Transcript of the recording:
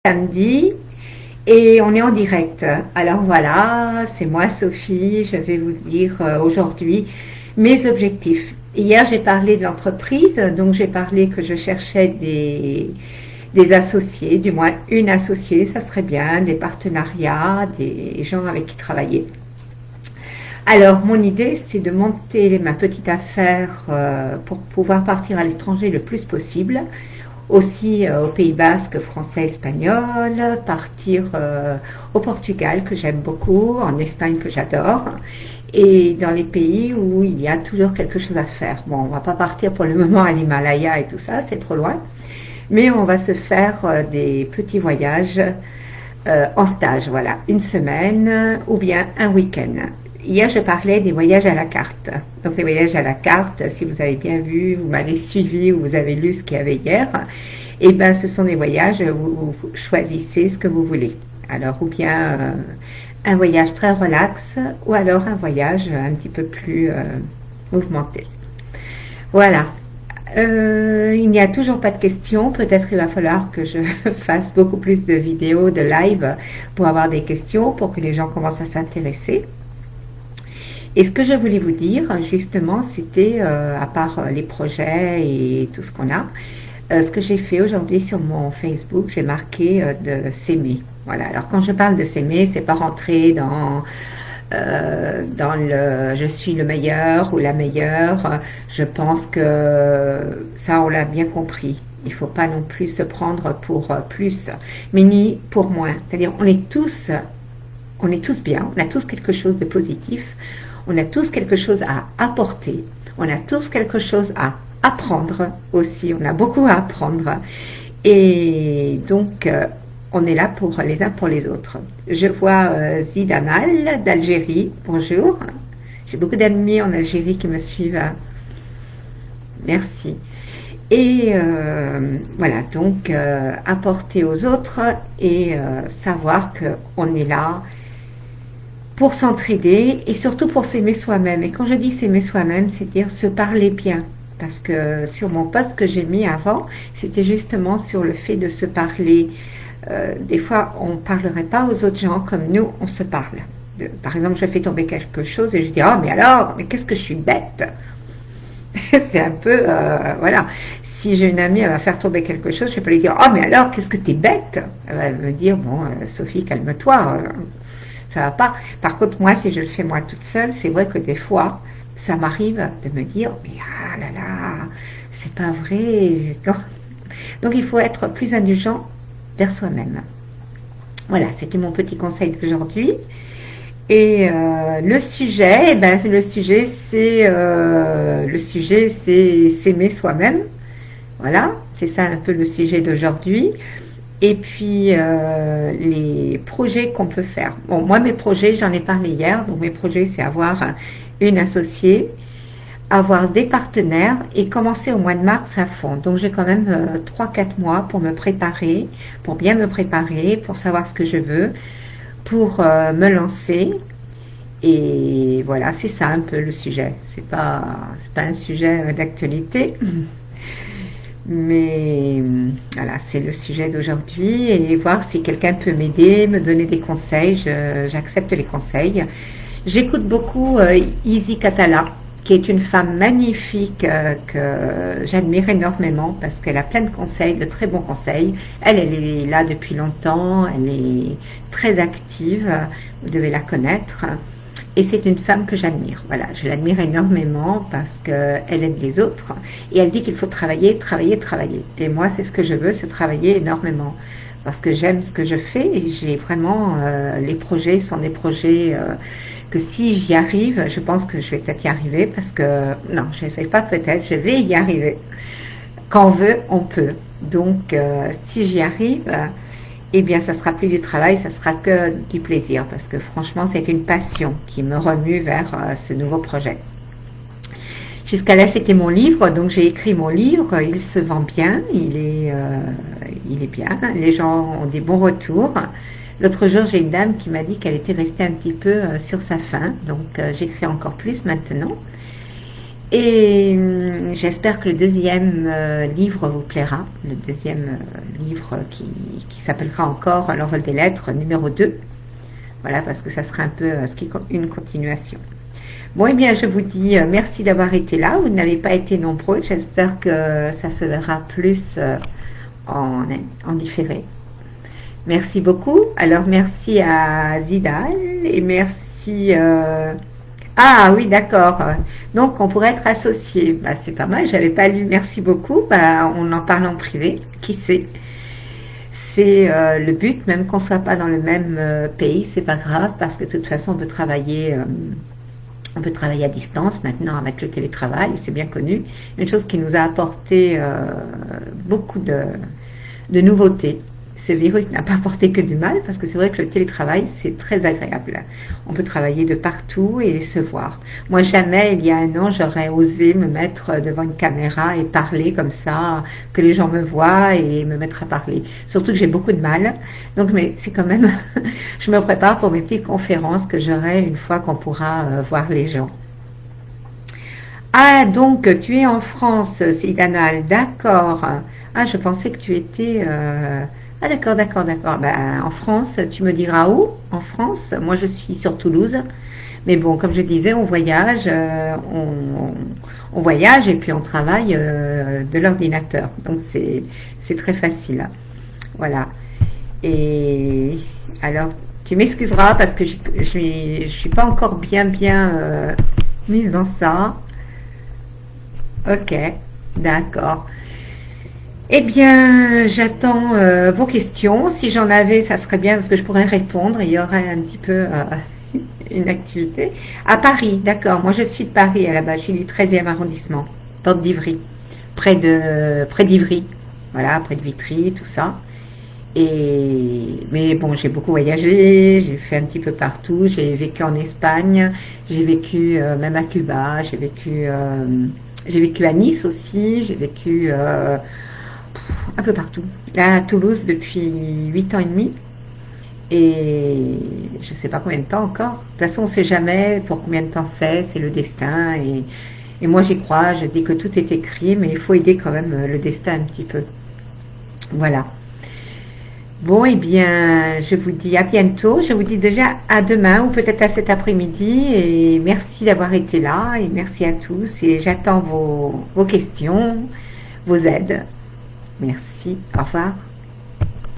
Samedi et on est en direct. Alors voilà, c'est moi Sophie, je vais vous dire aujourd'hui mes objectifs. Hier j'ai parlé de l'entreprise, donc j'ai parlé que je cherchais des associés, du moins une associée, ça serait bien, des partenariats, des gens avec qui travailler. Alors mon idée c'est de monter ma petite affaire pour pouvoir partir à l'étranger le plus possible, aussi au Pays Basque, français, espagnol, partir au Portugal que j'aime beaucoup, en Espagne que j'adore, et dans les pays où il y a toujours quelque chose à faire. Bon, on va pas partir pour le moment à l'Himalaya et tout ça, c'est trop loin, mais on va se faire des petits voyages en stage, voilà, une semaine ou bien un week-end. Hier, je parlais des voyages à la carte. Donc, les voyages à la carte, si vous avez bien vu, vous m'avez suivi ou vous avez lu ce qu'il y avait hier, eh bien, ce sont des voyages où vous choisissez ce que vous voulez. Alors, ou bien un voyage très relax, ou alors un voyage un petit peu plus mouvementé. Voilà. Il n'y a toujours pas de questions. Peut-être il va falloir que je fasse beaucoup plus de vidéos, de live pour avoir des questions, pour que les gens commencent à s'intéresser. Et ce que je voulais vous dire, justement, c'était, à part les projets et tout ce qu'on a, ce que j'ai fait aujourd'hui sur mon Facebook, j'ai marqué de s'aimer. Voilà. Alors quand je parle de s'aimer, c'est pas rentrer dans le je suis le meilleur ou la meilleure. Je pense que ça, on l'a bien compris. Il ne faut pas non plus se prendre pour plus, mais ni pour moins. C'est-à-dire, on est tous bien, on a tous quelque chose de positif, on a tous quelque chose à apporter, on a tous quelque chose à apprendre aussi, on a beaucoup à apprendre. Et donc, on est là pour les uns pour les autres. Je vois Zidamal d'Algérie, bonjour. J'ai beaucoup d'amis en Algérie qui me suivent. Merci. Et voilà, donc apporter aux autres et savoir qu'on est là pour s'entraider et surtout pour s'aimer soi-même. Et quand je dis s'aimer soi-même, c'est dire se parler bien. Parce que sur mon post que j'ai mis avant, c'était justement sur le fait de se parler. Des fois, on ne parlerait pas aux autres gens comme nous, on se parle. Par exemple, je fais tomber quelque chose et je dis « Oh, mais alors, mais qu'est-ce que je suis bête !» C'est un peu, voilà. Si j'ai une amie, elle va faire tomber quelque chose, je ne vais pas lui dire « Oh, mais alors, qu'est-ce que tu es bête !» Elle va me dire « Bon, Sophie, calme-toi, ça va pas. » Par contre, moi, si je le fais moi toute seule, c'est vrai que des fois, ça m'arrive de me dire « Mais ah là là, c'est pas vrai. » Donc, il faut être plus indulgent vers soi-même. Voilà, c'était mon petit conseil d'aujourd'hui. Et le sujet, c'est s'aimer soi-même. Voilà, c'est ça un peu le sujet d'aujourd'hui. Et puis les projets qu'on peut faire. Bon, moi mes projets, j'en ai parlé hier. Donc mes projets, c'est avoir une associée, avoir des partenaires et commencer au mois de mars à fond. Donc j'ai quand même 3-4 mois pour me préparer, pour bien me préparer, pour savoir ce que je veux, pour me lancer. Et voilà, c'est ça un peu le sujet. C'est pas un sujet d'actualité, mais voilà, c'est le sujet d'aujourd'hui et voir si quelqu'un peut m'aider, me donner des conseils. J'accepte les conseils. J'écoute beaucoup Izzy Catala, qui est une femme magnifique que j'admire énormément parce qu'elle a plein de conseils, de très bons conseils. Elle est là depuis longtemps, elle est très active, vous devez la connaître. Et c'est une femme que j'admire. Voilà, je l'admire énormément parce qu'elle aide les autres. Et elle dit qu'il faut travailler, travailler, travailler. Et moi, c'est ce que je veux, c'est travailler énormément. Parce que j'aime ce que je fais et j'ai vraiment... les projets sont des projets que si j'y arrive, je pense que je vais peut-être y arriver parce que... Non, je ne fais pas peut-être, je vais y arriver. Quand on veut, on peut. Donc, si j'y arrive... eh bien, ça sera plus du travail, ça sera que du plaisir, parce que franchement, c'est une passion qui me remue vers ce nouveau projet. Jusqu'à là, c'était mon livre, donc j'ai écrit mon livre, il se vend bien, il est bien, les gens ont des bons retours. L'autre jour, j'ai une dame qui m'a dit qu'elle était restée un petit peu sur sa faim, donc j'écris encore plus maintenant. Et j'espère que le deuxième livre vous plaira, le deuxième livre qui s'appellera encore L'envol des lettres numéro 2. Voilà, parce que ça sera un peu une continuation. Bon, eh bien, je vous dis merci d'avoir été là. Vous n'avez pas été nombreux. J'espère que ça se verra plus en différé. Merci beaucoup. Alors, merci à Zidane et merci... Ah oui, d'accord. Donc, on pourrait être associés. Bah, c'est pas mal. J'avais pas lu. Merci beaucoup. Bah, on en parle en privé. Qui sait? C'est le but, même qu'on soit pas dans le même pays, c'est pas grave parce que de toute façon, on peut travailler à distance maintenant avec le télétravail. C'est bien connu. Une chose qui nous a apporté beaucoup de nouveautés. Ce virus n'a pas apporté que du mal parce que c'est vrai que le télétravail c'est très agréable. On peut travailler de partout et se voir. Moi jamais il y a un an j'aurais osé me mettre devant une caméra et parler comme ça, que les gens me voient et me mettre à parler. Surtout que j'ai beaucoup de mal. Donc mais c'est quand même, je me prépare pour mes petites conférences que j'aurai une fois qu'on pourra voir les gens. Ah donc tu es en France, Sidanal, d'accord. Ah je pensais que tu étais... Ah d'accord, d'accord, d'accord. Ben, en France, tu me diras où? En France, moi je suis sur Toulouse. Mais bon, comme je disais, on voyage, on voyage et puis on travaille de l'ordinateur. Donc c'est très facile. Voilà. Et alors, tu m'excuseras parce que je suis pas encore bien mise dans ça. Ok, d'accord. Eh bien, j'attends vos questions. Si j'en avais, ça serait bien parce que je pourrais répondre. Il y aurait un petit peu une activité. À Paris, d'accord. Moi, je suis de Paris à la base. Je suis du 13e arrondissement, porte d'Ivry, près d'Ivry. Voilà, près de Vitry, tout ça. Mais bon, j'ai beaucoup voyagé. J'ai fait un petit peu partout. J'ai vécu en Espagne. J'ai vécu même à Cuba. J'ai vécu à Nice aussi. J'ai vécu un peu partout. Là, à Toulouse depuis 8 ans et demi. Et je ne sais pas combien de temps encore. De toute façon, on ne sait jamais pour combien de temps c'est le destin. Et moi, j'y crois. Je dis que tout est écrit, mais il faut aider quand même le destin un petit peu. Voilà. Bon, eh bien, je vous dis à bientôt. Je vous dis déjà à demain ou peut-être à cet après-midi. Et merci d'avoir été là. Et merci à tous. Et j'attends vos questions, vos aides. Merci. Au revoir.